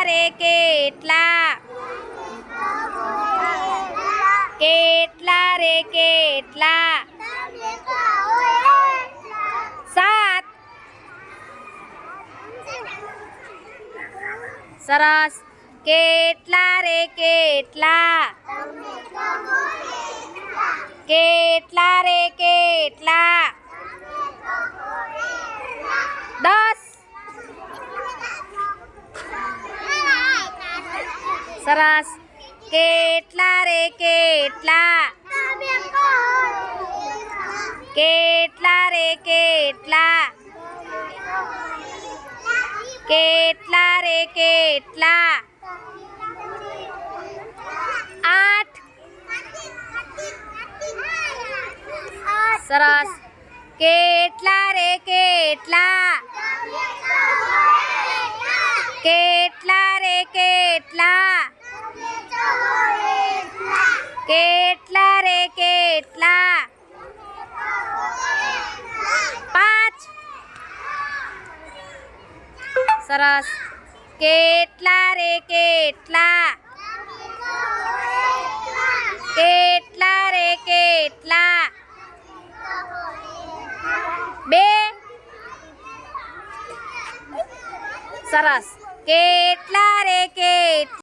રે કેટલા કેટલા રે કેટલા 7 સરસ કેટલા રે કેટલા કેટલા રે કેટલા 10 સરસ કેટલા રે કેટલા કેટલા રે કેટલા કેટલા રે કેટલા 8 સરસ કેટલા રે કેટલા કેટલા રે કેટલા કેટલા રે કેટલા 5 સરસ કેટલા રે કેટલા કેટલા રે કેટલા 2 સરસ કેટલા રે કેટલા